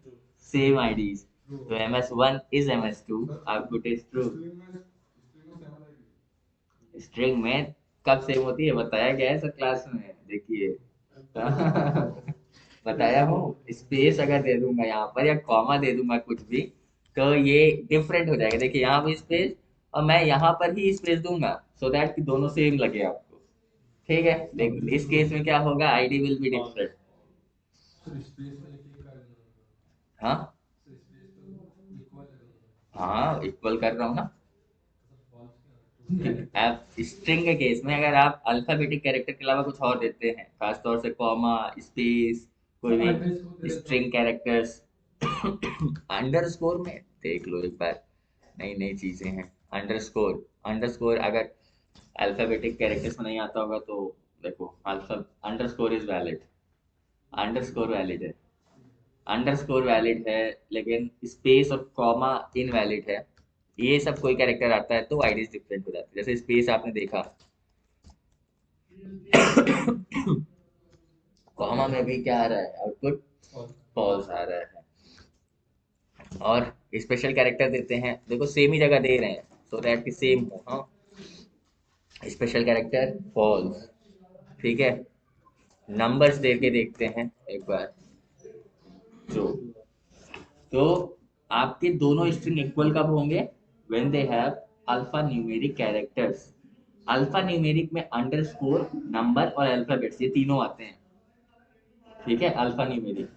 same IDs. तो MS1 is MS2, output is true। String में कब सेम होती है बताया गया है सर क्लास में, देखिए। बताया हूँ, स्पेस अगर दे दूंगा यहाँ पर या कॉमा दे दूंगा कुछ भी, तो ये डिफरेंट हो जाएगा। देखिए यहाँ भी स्पेस, और मैं यहाँ पर ही स्पेस दूंगा, सो दैट कि दोनों सेम लगे आपको। ठीक है, लेकिन इस केस में क्या होगा, आईडी विल बी डिफरेंट। हाँ हाँ, इक्वल कर रहा हूँ ना। आप स्ट्रिंग के केस में अगर आप अल्फाबेटिक कैरेक्टर के अलावा कुछ और देते हैं, खासतौर से कॉमा, स्पेस, कोई भी स्ट्रिंग कैरेक्टर्स, अंडरस्कोर में देख लो एक बार, नई नई चीजें हैं। अंडरस्कोर, अंडरस्कोर अगर अल्फाबेटिक कैरेक्टर्स में नहीं आता होगा तो देखो, alpha underscore is valid, underscore valid है, अंडरस्कोर वैलिड है, लेकिन स्पेस और कॉमा इनवैलिड है। ये सब कोई कैरेक्टर आता है तो आईडीज डिफरेंट हो जाती है। जैसे स्पेस आपने देखा, कॉमा में भी क्या आ रहा है, आउटपुट फॉल्स आ रहा है। और स्पेशल कैरेक्टर देते हैं, देखो सेम ही जगह दे रहे हैं, सो दैट कि सेम हो। हाँ, स्पेशल कैरेक्टर फॉल्स। ठीक है, नंबर्स दे के देखते हैं एक बार। जो तो आपके दोनों स्ट्रिंग इक्वल कब होंगे? When they have alpha numeric characters. Alpha numeric में अंडरस्कोर, नंबर और अल्फाबेट्स ये तीनों आते हैं। ठीक है, अल्फा न्यूमेरिक,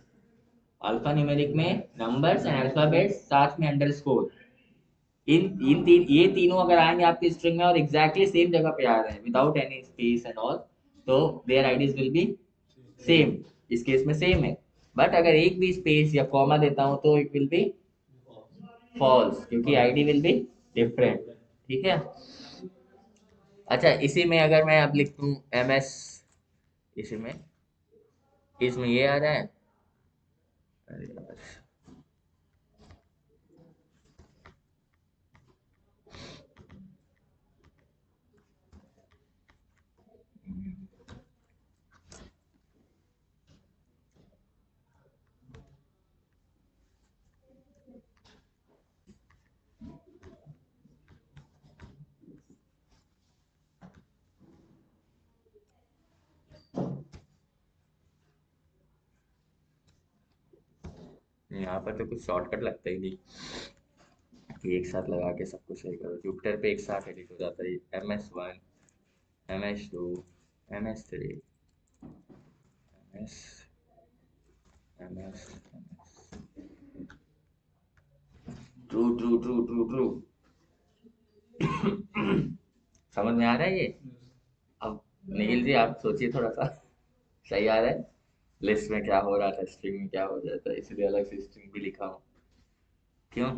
अल्फा न्यूमेरिक में नंबर्स एंड अल्फाबेट्स साथ में अंडरस्कोर, ये तीनों अगर आएंगे आपके स्ट्रिंग में और एग्जैक्टली सेम जगह पे आ रहे हैं without any space and all, तो their IDs will be same. इस केस में सेम है, बट अगर एक भी स्पेस या कॉमा देता हूं तो इट विल बी फॉल्स, क्योंकि आईडी विल बी डिफरेंट। ठीक है। अच्छा, इसी में अगर मैं अब लिख दूं MS, इसी में इसमें ये आ रहा है अरे यार, यहाँ पर तो कुछ शॉर्टकट लगता ही नहीं कि एक साथ लगा के सब कुछ सही करो। जुपिटर पे एक साथ एडिट हो जाता है, MS1, MS2, MS3, MS, MS, true true true true true. समझ में आ रहा है ये? अब निखिल जी आप सोचिए थोड़ा सा, सही आ रहा है? लिस्ट में क्या हो रहा था, स्ट्रिंग में क्या हो जाता है, इसलिए अलग से स्ट्रिंग भी लिखा हूँ। क्यों?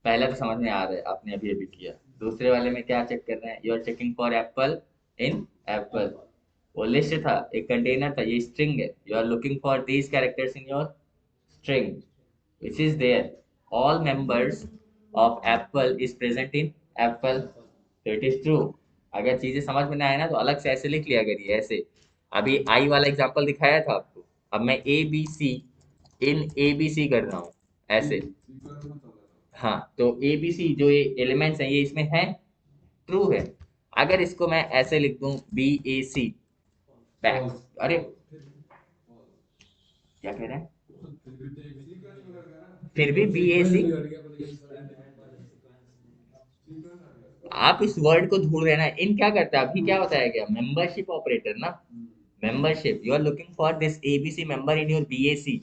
पहला तो समझ में आ रहा है, आपने अभी अभी किया। दूसरे वाले में क्या चेक कर रहे हैं? You are checking for apple in apple. वो लिस्ट था, एक कंटेनर था, ये स्ट्रिंग है। You are looking for these characters in your string which is there. All members of Apple is present in Apple. तो it is true. अगर चीजें समझ में ना आए ना तो अलग से ऐसे लिख लिया करिए, ऐसे। अभी आई वाला एग्जांपल दिखाया था आपको, अब मैं ABC कर रहा हूँ ऐसे। हाँ, तो ABC जो ये एलिमेंट्स हैं ये इसमें है, ट्रू है। अगर इसको मैं ऐसे लिख दूं BAC बैक, अरे क्या कह रहे हैं? फिर भी BAC, आप इस वर्ड को ढूंढ रहे हैं ना, इन क्या करता है अभी, क्या बताया गया? मेंबरशिप ऑपरेटर ना, membership. You are looking for this ABC member in your BAC।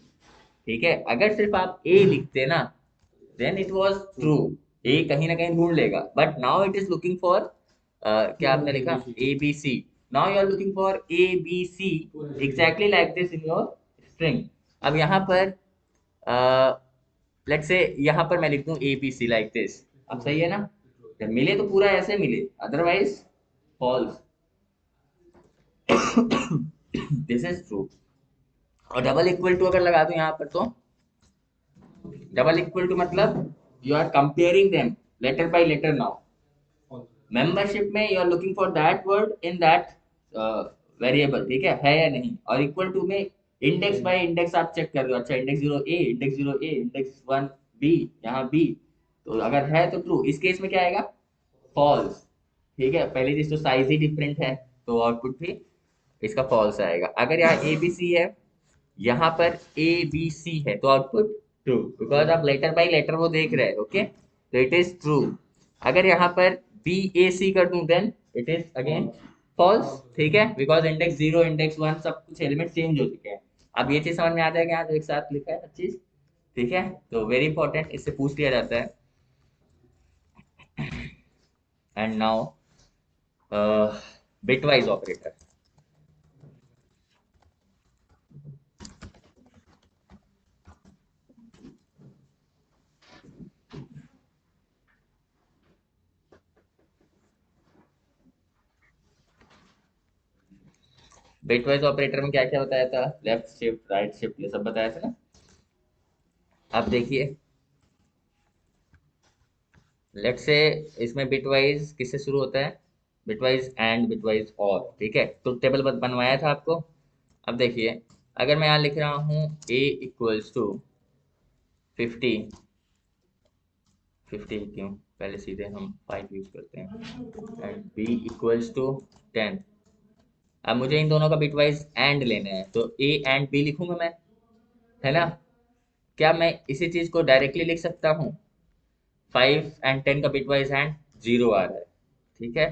ठीक है, अगर सिर्फ आप ए लिखते ना, then it was true, A कहीं ना कहीं ढूंढ लेगा। But now it is looking for, क्या आपने लिखा? ABC। Now you are looking for ABC exactly like this in your string. अब यहाँ पर लेट्स से यहाँ पर मैं लिख दूं ABC लाइक दिस। अब सही है ना? जब मिले तो पूरा ऐसे मिले, otherwise false. This is true. और डबल इक्वल टू अगर लगा दूं यहाँ पर तो, डबल इक्वल टू मतलब you are comparing them letter by letter. Now membership में you are looking for that word in that variable, ठीक है या नहीं? और इक्वल टू में इंडेक्स बाय इंडेक्स आप चेक कर रहे हो। अच्छा, index 0 A, index 0 A, index 1 B, यहाँ B। तो अगर है तो ट्रू, इस केस में क्या आएगा? फॉल्स। ठीक है, पहली चीज तो साइज ही डिफरेंट है, तो आउटपुट भी इसका फॉल्स आएगा। अगर यहाँ ABC है, यहाँ पर ABC है, तो आउटपुट ट्रू, बिकॉज आप लेटर बाय लेटर वो देख रहे हैं। ओके, तो इट इज ट्रू। अगर यहाँ पर BAC कर दूं, then it is again false. ठीक है, बिकॉज इंडेक्स 0, इंडेक्स 1 सब कुछ एलिमेंट चेंज हो चुके हैं। अब ये चीज समझ में आ जाएगा यहाँ जो एक साथ लिखा है हर चीज। ठीक है, तो वेरी इंपॉर्टेंट, इससे पूछ लिया जाता है। And now bitwise operator. Bitwise operator में क्या क्या बताया था? लेफ्ट शिफ्ट, राइट शिफ्ट, ये सब बताया था ना। अब देखिए, लेट से इसमें बिटवाइज किससे शुरू होता है? बिटवाइज एंड, बिटवाइज और। ठीक है, तो टेबल बनवाया था आपको। अब देखिए, अगर मैं यहाँ लिख रहा हूँ A इक्वल्स टू 50, 50 क्यों, पहले सीधे हम 5 यूज करते हैं, एंड B इक्वल्स टू 10। अब मुझे इन दोनों का बिटवाइज एंड लेना है, तो A एंड B लिखूंगा मैं, है ना? क्या मैं इसी चीज को डायरेक्टली लिख सकता हूँ? 5 एंड 10 का बिटवाइज एंड 0 आ रहा है। ठीक है,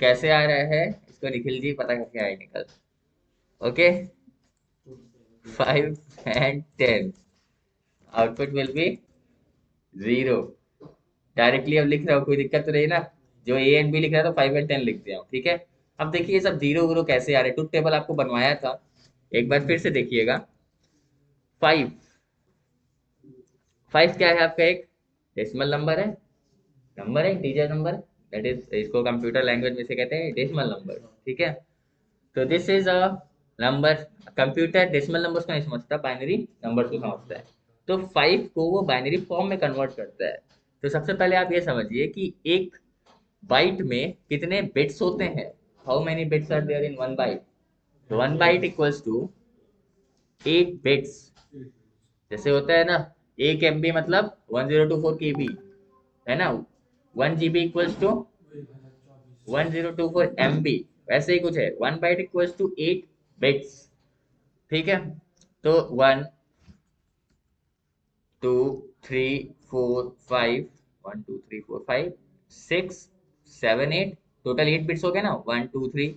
कैसे आ रहा है इसको निखिल जी पता करके आए निकल। Okay, 5 and 10, output will B 0। Directly अब लिख रहा हूँ, कोई दिक्कत तो नहीं ना? जो A एंड B लिख रहा था, 5 एंड 10 लिख दिया हूँ। ठीक है, अब देखिए ये सब जीरो जीरो कैसे आ रहे हैं। ट्रुथ टेबल आपको बनवाया था, एक बार फिर से देखिएगा। 5, 5 क्या है आपका? एक डेसिमल नंबर है, नंबर है, इंटीजर नंबर। दैट इज, इसको कंप्यूटर लैंग्वेज में से कहते हैं डेसिमल नंबर। ठीक है, तो this is a number. Computer decimal numbers को नहीं समझता, बाइनरी नंबर्स को समझता है। तो 5 को वो बाइनरी फॉर्म में कन्वर्ट करता है। तो सबसे पहले आप ये समझिए कि एक बाइट में कितने बिट्स होते हैं, how many bits are there in one byte. One byte equals to 8 bits. जैसे होता है ना, एक एमबी मतलब 1024 केबी, है ना। 1 GB इक्वल्स टू 1024 MB। वैसे ही कुछ है, one byte equals to 8 bits. ठीक है, तो 1 2 3 4 5, 1 2 3 4 5 6 7 8, टोटल 8 बिट्स हो गए ना। 1 2 3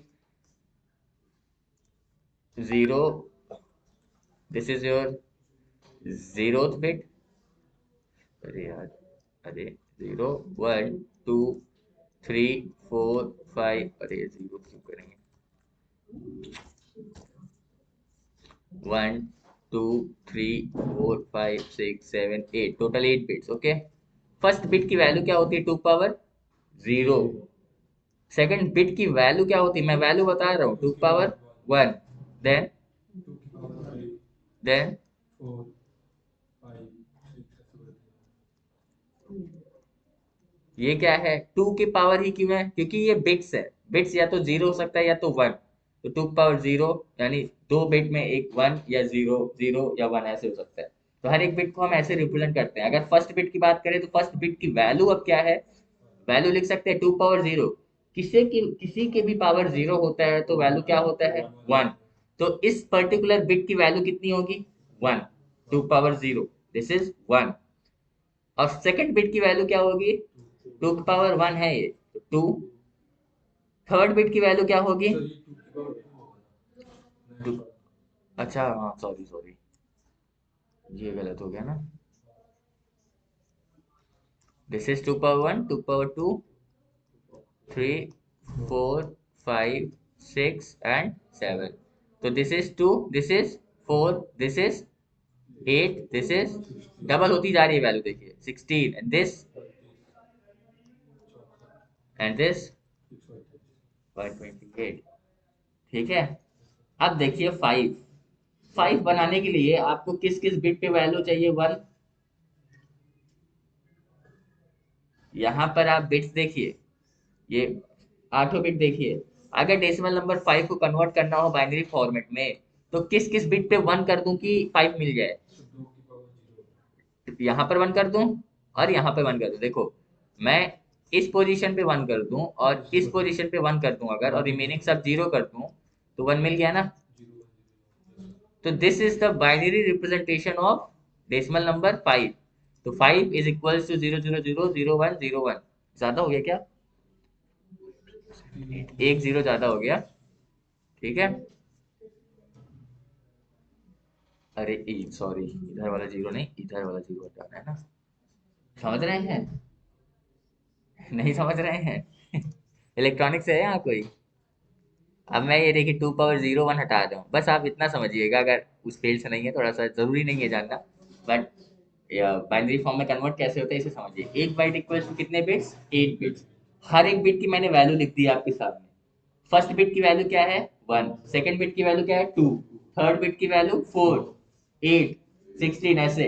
0, this is your zeroth bit. अरे यार, अरे 0 1 2 3 4 5, अरे जीरो क्यों करेंगे। 1 2 3 4 5 6 7 8, total 8 bits. Okay, first bit की वैल्यू क्या होती है, 2 पावर 0। सेकंड बिट की वैल्यू क्या होती है, मैं वैल्यू बता रहा हूँ, 2 पावर 1। देन देन ये क्या है, 2 की पावर ही क्यों है, क्योंकि ये बिट्स है। बिट्स या तो 0 हो सकता है या तो 1। तो 2 पावर 0 यानी दो बिट में एक 1 या 0, 0 या 1 ऐसे हो सकता है। तो हर एक बिट को हम ऐसे रिप्रेजेंट करते हैं। अगर फर्स्ट बिट की बात करें तो फर्स्ट बिट की वैल्यू अब क्या है, वैल्यू लिख सकते हैं 2 पावर 0। किसी के भी पावर 0 होता है तो वैल्यू क्या होता है, 1। तो इस पर्टिकुलर बिट की वैल्यू कितनी होगी, 1। 2 पावर 0, दिस इज 1। और सेकंड बिट की वैल्यू क्या होगी, 2 की पावर 1 है ये, तो 2। थर्ड बिट की वैल्यू क्या होगी, 2। अच्छा हाँ, सॉरी सॉरी, ये गलत हो गया ना। This is 2 power 1, 2 power 2, 3 4 5 6 and 7। तो this is 2, this is 4, this is 8, this is double होती जा रही है वैल्यू, देखिए 16 एंड दिस 128। ठीक है, अब देखिए 5 बनाने के लिए आपको किस किस बिट पे वैल्यू चाहिए, 1। यहाँ पर आप बिट्स देखिए, ये 8 बिट देखिए। अगर डेसिमल नंबर 5 को कन्वर्ट करना हो बाइनरी फॉर्मेट में, तो किस किस बिट पे 1 कर दूं कि 5 मिल जाए। यहाँ पर 1 कर दूं और यहाँ पे 1 कर दूं। देखो, मैं इस पोजीशन पे 1 कर दूं और इस पोजीशन पे 1 कर दूं अगर, और रिमेनिंग सब 0 कर दूं, तो 1 मिल गया ना। तो this is the binary representation of decimal number 5। तो 5 इज इक्वल्स टू 0 0 0 0 1 0 1। ज्यादा हो गया क्या, एक जीरो ज्यादा हो गया। ठीक है, अरे सॉरी, इधर वाला जीरो नहीं, इधर वाला जीरो हटाना है ना। समझ रहे हैं, नहीं समझ रहे हैं। इलेक्ट्रॉनिक्स है यहाँ कोई। अब मैं ये देखिए 2 पावर 0 1 हटा रहा हूँ, बस आप इतना समझिएगा। अगर उस फील्ड से नहीं है, थोड़ा सा जरूरी नहीं है जानना, बट बाइनरी फॉर्म में कन्वर्ट कैसे होता है इसे समझिए। एक बाइट इक्वल्स टू कितने बिट्स, 8 बिट्स। हर एक बिट की मैंने वैल्यू लिख दी आपके सामने। फर्स्ट बिट की वैल्यू क्या है, 1। सेकंड बिट की वैल्यू क्या है, 2। थर्ड बिट की वैल्यू 4, 8, 16 ऐसे।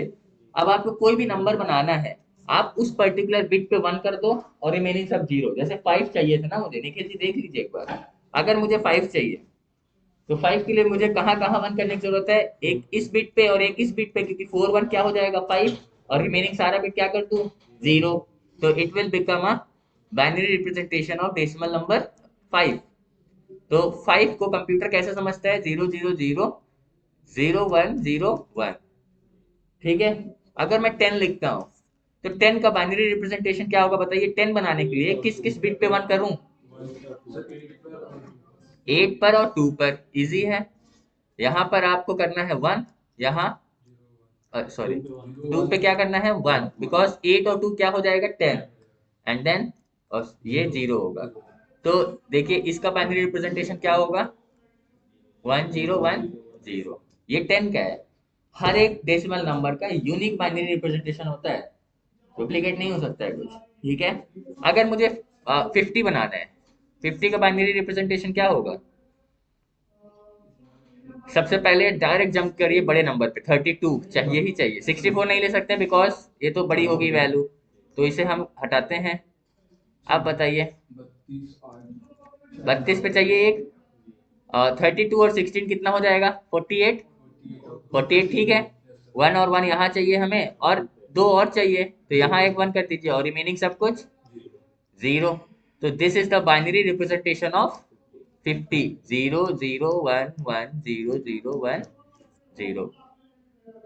अब आपको कोई भी नंबर बनाना है, आप उस पर्टिकुलर बिट पे 1 कर दो और रिमेनिंग सब 0। जैसे 5 चाहिए था ना मुझे, निखिल जी देख लीजिए एक बार। अगर मुझे 5 चाहिए, तो 5 के लिए मुझे कहाँ कहाँ 1 करने की जरूरत है, एक इस बिट पे और एक इस बिट पे, क्योंकि 4 1 क्या हो जाएगा, 5। और रिमेनिंग सारा बिट क्या कर दूं, 0। तो it will become a binary representation of decimal number 5। तो 5 को कंप्यूटर कैसे समझता है, 0 0 0 0 1 0 1। ठीक है, अगर मैं 10 लिखता हूँ, तो 10 का बाइनरी रिप्रेजेंटेशन क्या होगा बताइए। 10 बनाने के लिए किस किस बिट पे 1 करूं, 8 पर और 2 पर, इजी है। यहाँ पर आपको करना है 1, यहाँ सॉरी 2 पे क्या करना है, 1, बिकॉज 8 और 2 क्या हो जाएगा, 10। एंड देन और ये 0 होगा। तो देखिए इसका बाइनरी रिप्रेजेंटेशन क्या होगा, 1010। ये 10 का है। हर एक डेसिमल नंबर का यूनिक बाइनरी रिप्रेजेंटेशन होता है, डुप्लीकेट नहीं हो सकता है कुछ। ठीक है, अगर मुझे 50 बनाना है, 50 का बाइनरी रिप्रेजेंटेशन क्या होगा, सबसे पहले डायरेक्ट जंप करिए बड़े नंबर पे, 32 चाहिए ही चाहिए, 64 नहीं ले सकते बिकॉज ये तो बड़ी होगी वैल्यू, तो इसे हम हटाते हैं। आप बताइए, 32 पे चाहिए एक, 32 और 16 कितना हो जाएगा, 48, 48 ठीक है। वन और वन यहाँ चाहिए हमें, और दो और चाहिए, तो यहाँ एक वन कर दीजिए और रिमेनिंग सब कुछ जीरो। तो this is the binary representation of 50, 0 0 1 1 0 0 1 0।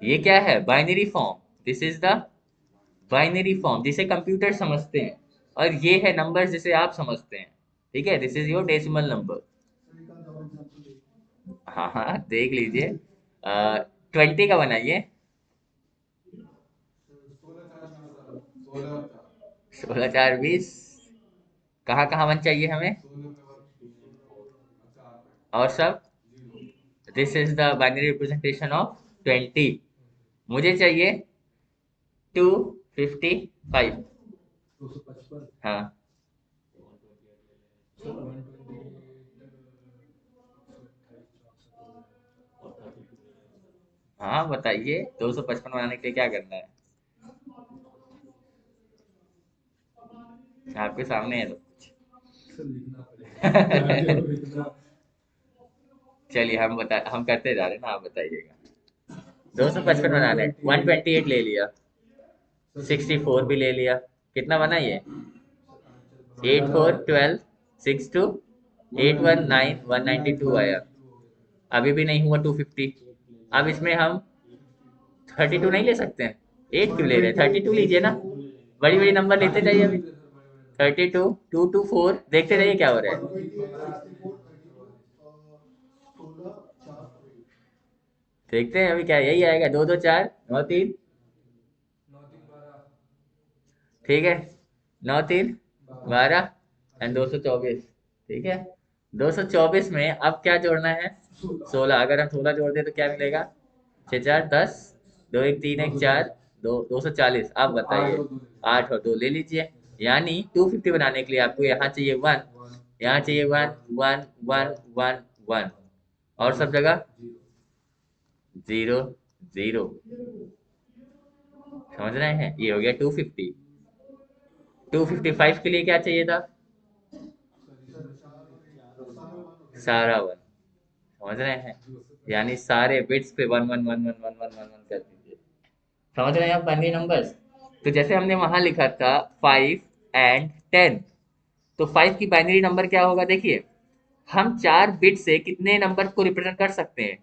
ये क्या है, binary form, this is the binary form जिसे कंप्यूटर समझते हैं, और ये है नंबर जिसे आप समझते हैं। ठीक है, this is your decimal number. हाँ हाँ देख लीजिए, 20 का बनाइए। 16 4 20, कहाँ कहाँ वन चाहिए हमें, और सब, this is the binary representation of 20। मुझे चाहिए 255। हाँ हाँ बताइए, 255 बनाने के लिए क्या करना है, आपके सामने है तो। चलिए हम करते जा रहे हैं ना, आप बताइएगा। 255 बनाना है, 128 ले लिया, 64 भी ले लिया, कितना बना ये, 8 4 12, 6 2, 8 1 9, 192 आया। अभी भी नहीं हुआ 250। अब इसमें हम 32 नहीं ले सकते हैं, 8 क्यों ले रहे हैं, 32 लीजिए ना, बड़ी बड़ी नंबर लेते जाइए अभी। 32, 2 2 4, देखते रहिए क्या हो रहा है, देखते हैं अभी क्या, यही आएगा, 2 2 4 9 3, ठीक है, 9 3 12 एंड 224, ठीक है। 224 में अब क्या जोड़ना है, 16, अगर हम 16 जोड़ दें तो क्या मिलेगा, 6 4 10, 2 1 3 1 4, 240। आप बताइए, 8 और 2 ले लीजिए, यानी 250 बनाने के लिए आपको यहाँ चाहिए वन, यहाँ चाहिए one one one one one, और सब जगह जीरो जीरो। समझ रहे हैं, ये हो गया 250। 255 के लिए क्या चाहिए था, सारा वन। समझ रहे हैं, यानी सारे बिट्स पे one one one one one one one one कर दीजिए। समझ रहे हैं आप बाइनरी नंबर्स। तो जैसे हमने वहां लिखा था 5 एंड 10, तो 5 की बाइनरी नंबर क्या होगा, देखिए हम 4 बिट से कितने नंबर को रिप्रेजेंट कर सकते हैं,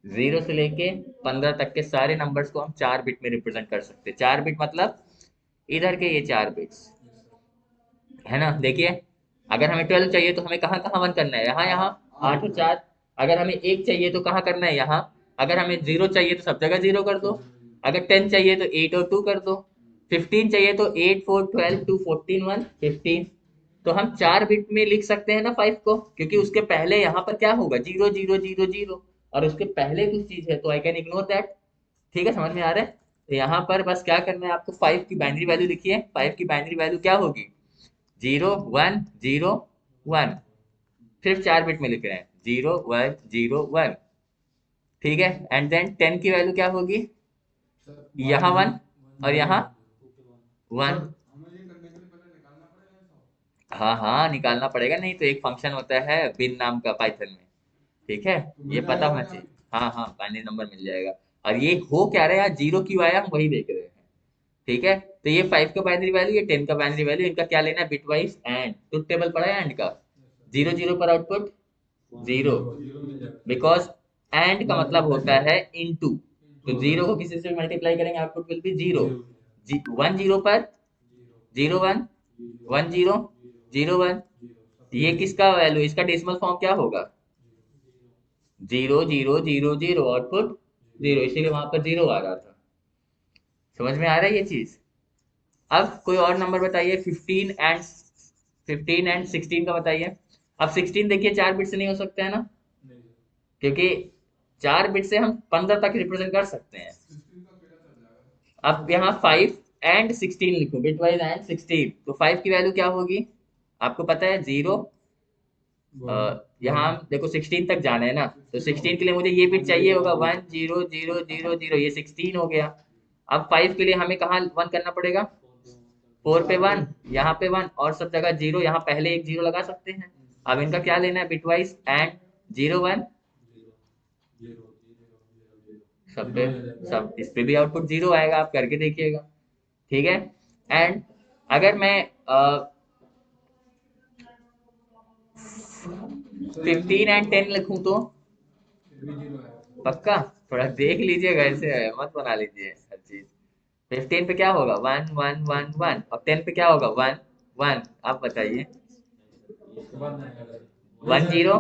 0 से लेके 15 तक के सारे नंबर्स को हम 4 बिट में रिप्रेजेंट कर सकते हैं। 4 बिट मतलब इधर के ये 4 बिट्स, है ना। देखिए, अगर हमें 12 चाहिए तो हमें कहाँ कहाँ वन करना है, यहाँ यहाँ, 8 और 4। अगर हमें 1 चाहिए तो कहाँ करना है, यहाँ। अगर हमें 0 चाहिए तो सब जगह 0 कर दो। अगर 10 चाहिए तो 8 और 2 कर दो। 15 चाहिए तो 8 4 12 2 14 1 15। तो हम 4 बिट में लिख सकते हैं ना 5 को, क्योंकि उसके पहले यहाँ पर क्या होगा, 0 0 0 0, और उसके पहले कुछ चीज है, तो आई कैन इग्नोर दैट। ठीक है, समझ में आ रहा है। तो यहाँ पर बस क्या करना है आपको, 5 की बाइनरी वैल्यू लिखिए। 5 की बाइनरी वैल्यू क्या होगी, 0 1 0 1, सिर्फ 4 बिट में लिख रहे हैं, 0 1 0 1, ठीक है। एंड देन 10 की वैल्यू क्या होगी, यहाँ वन और यहाँ वन। हाँ हाँ निकालना पड़ेगा, नहीं तो एक फंक्शन होता है बिन नाम का पाइथन में, ठीक है, ये पता होना चाहिए। हाँ हाँ बाइनरी नंबर मिल जाएगा। और ये हो क्या रहा है, यहाँ 0 क्यों आया हम वही देख रहे हैं, ठीक है। तो ये 5 का बाइनरी वैल्यू, ये 10 का बाइनरी वैल्यू, इनका क्या लेना है, बिटवाइज एंड। ट्रुथ टेबल पढ़ा है एंड का, 0 0 पर आउटपुट 0, बिकॉज एंड का मतलब होता है इनटू। तो 0 को किसी से मल्टीप्लाई करेंगे आउटपुट विल बी 0। 1 0 पर 0 1, 1 0 0 1। ये किसका वैल्यू, इसका डेसिमल फॉर्म क्या होगा, 0 0 0 0, आउटपुट 0, इसीलिए वहां पर 0 आ रहा था। समझ में आ रहा है ये चीज। अब कोई और नंबर बताइए, 15 एंड 16 का बताइए। अब 16 देखिए 4 बिट से नहीं हो सकता है ना, क्योंकि 4 बिट से हम 15 तक रिप्रेजेंट कर सकते हैं। अब यहाँ 5 एंड 16 लिखो, बिट वाइज एंड 16, तो 5 की वैल्यू क्या होगी, आपको पता है 0 यहाँ हम देखो 16 तक जाना है ना, तो 16 के लिए मुझे ये बिट चाहिए होगा 1 0 0 0 0, ये 16 हो गया। अब 5 के लिए हमें कहाँ 1 करना पड़ेगा, 4 पे 1, यहाँ पे 1 और सब जगह 0, यहाँ पहले एक 0 लगा सकते हैं। अब इनका क्या लेना है, बिटवाइज एंड 0 1, सब पे सब इस पे भी आउटपुट 0 आएगा, आप करके देखिएगा। ठीक है। एंड अगर मैं 15 एंड 10 लिखूं तो पक्का, थोड़ा देख लीजिएगा, ऐसे है मत बना लीजिए हर चीज। 15 पे क्या होगा, 1 1 1 1, और 10 पे क्या होगा, 1 1, आप बताइए। 1 0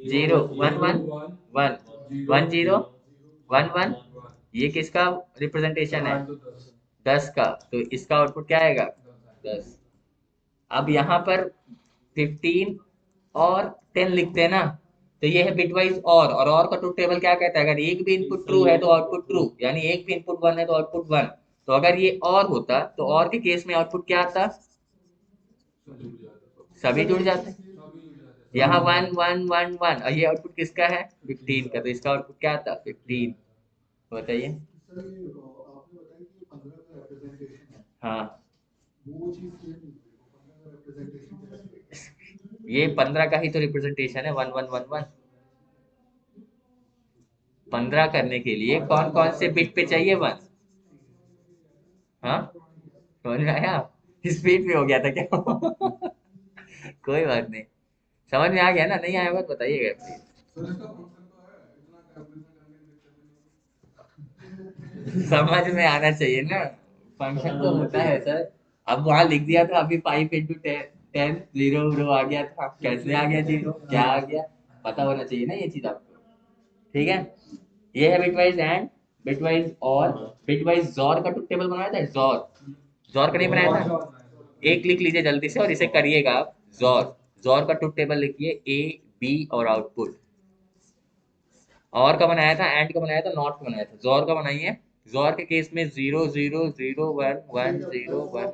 0 1 1 1 1 0 1 1, ये किसका रिप्रेजेंटेशन है, 10 का, तो इसका आउटपुट क्या आएगा, 10। अब यहाँ पर 15 और 10 लिखते हैं ना, तो ये है बिटवाइज और का ट्रुथ टेबल क्या कहता है, अगर एक भी इनपुट ट्रू है तो आउटपुट ट्रू, यानी एक भी इनपुट 1 है तो आउटपुट 1। तो अगर ये और होता तो और के केस में आउटपुट क्या आता, सभी जुड़ जाते। यहाँ 1 1 1 1, और ये आउटपुट किसका है, 15 का, तो इसका आउटपुट क्या आता, 15। बताइए। हाँ, ये 15 का ही तो रिप्रेजेंटेशन है, 1 1 1 1। 15 करने के लिए कौन कौन से बिट पे चाहिए 1, हाँ, समझ में आया, स्पीड पे हो गया था क्या कोई बात नहीं, समझ में आ गया ना, नहीं आया होगा तो बताइएगा प्लीज। समझ में आना चाहिए ना, फंक्शन तो होता है सर। अब वहां लिख दिया था अभी 5 × 10 10 0 0 आ गया था, कैसे आ गया 0, क्या आ गया, पता होना चाहिए ना ये चीज आपको। ठीक है। ये है बिटवाइज एंड, बिटवाइज और, बिटवाइज जॉर का ट्रुथ टेबल बनाया था, जॉर, जॉर का नहीं बनाया था, एक लिख लीजिए जल्दी से और इसे करिएगा आप, जॉर, जॉर का ट्रुथ टेबल लिखिए, ए बी और आउटपुट। और का बनाया था, एंड का बनाया था, नॉट का बनाया था, जॉर का बनाइए। जॉर के केस में 0 0 0 1 1 0 1,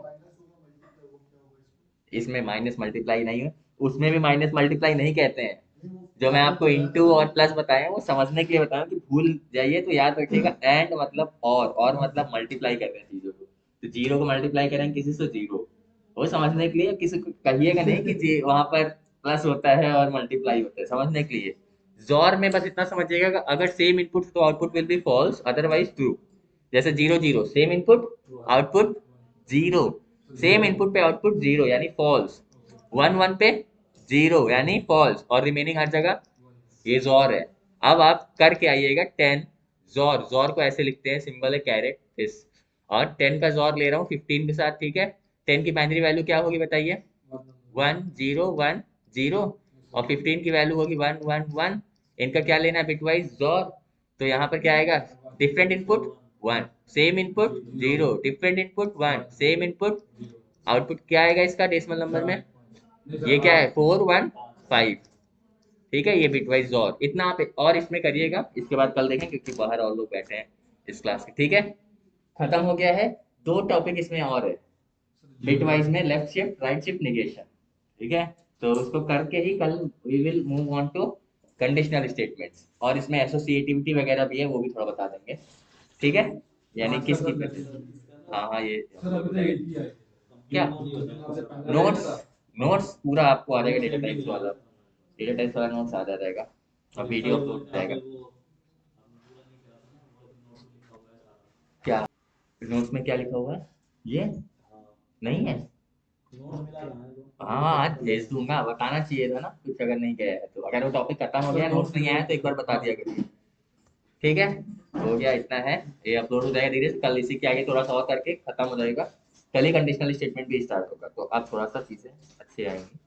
इसमें माइनस मल्टीप्लाई नहीं है, उसमें भी माइनस मल्टीप्लाई नहीं कहते हैं। जो मैं आपको इंटू और प्लस बताया वो समझने के लिए बताया कि भूल जाइए तो याद रखिएगा, एंड मतलब और मतलब मल्टीप्लाई कर रहे हैं चीजों को, तो जीरो को मल्टीप्लाई करेंगे किसी से, जीरो, वो समझने के लिए, किसी को कहिएगा नहीं कि जी वहां पर प्लस होता है और मल्टीप्लाई होता है, समझने के लिए। जॉर में बस इतना समझिएगा कि अगर सेम इनपुट तो output will be false, otherwise true. जैसे 0 0 same input, output 0, same input पे आउटपुट 0 यानी फॉल्स, 1 1 पे 0 यानी फॉल्स, और रिमेनिंग हर जगह, ये जॉर है। अब आप करके आइएगा 10, जॉर, जॉर को ऐसे लिखते हैं, सिंबल है कैरेट इस, और 10 का जॉर ले रहा हूँ 15 के साथ, ठीक है। 10 की बाइनरी वैल्यू क्या होगी बताइए, 1 0 1 0, और 15 की वैल्यू होगी 1 1 1। इनका क्या लेना है, बिटवाइज जॉर, तो यहाँ पर क्या आएगा, different input 1, same input 0, different input 1, same input, output क्या आएगा इसका डेसिमल नंबर में, ये क्या है 4 1 5। ठीक है, ये बिटवाइज और इतना आप और इसमें करिएगा, इसके बाद कल देखें क्योंकि बाहर और लोग बैठे हैं इस क्लास के। ठीक है, खत्म हो गया है। दो टॉपिक इसमें और है, बिटवाइज में left shift right shift negation. ठीक है, तो उसको करके ही कल we will move on to conditional statements, और इसमें एसोसिएटिविटी वगैरह भी है, वो भी थोड़ा बता देंगे। ठीक है, यानी किसकी, हाँ हाँ ये क्या, नोट्स, नोट्स पूरा आपको आ जाएगा, डेटा टाइप्स वाला, डेटा टाइप्स वाला नोट्स आ जाएगा, और वीडियो अपलोड हो जाएगा। क्या नोट्स में क्या लिखा हुआ है, ये नहीं है, हाँ आज भेज दूंगा, बताना चाहिए था ना कुछ, अगर नहीं गया है तो, अगर वो टॉपिक खत्म हो गया, नोट्स नहीं आया तो एक बार बता दिया करिए। ठीक है, हो गया, इतना है, ये अपलोड हो जाएगा धीरे से, कल इसी के आगे थोड़ा सा और करके खत्म हो जाएगा, कल ही कंडीशनल स्टेटमेंट भी स्टार्ट होगा, तो अब थोड़ा सा चीजें अच्छी आएंगी।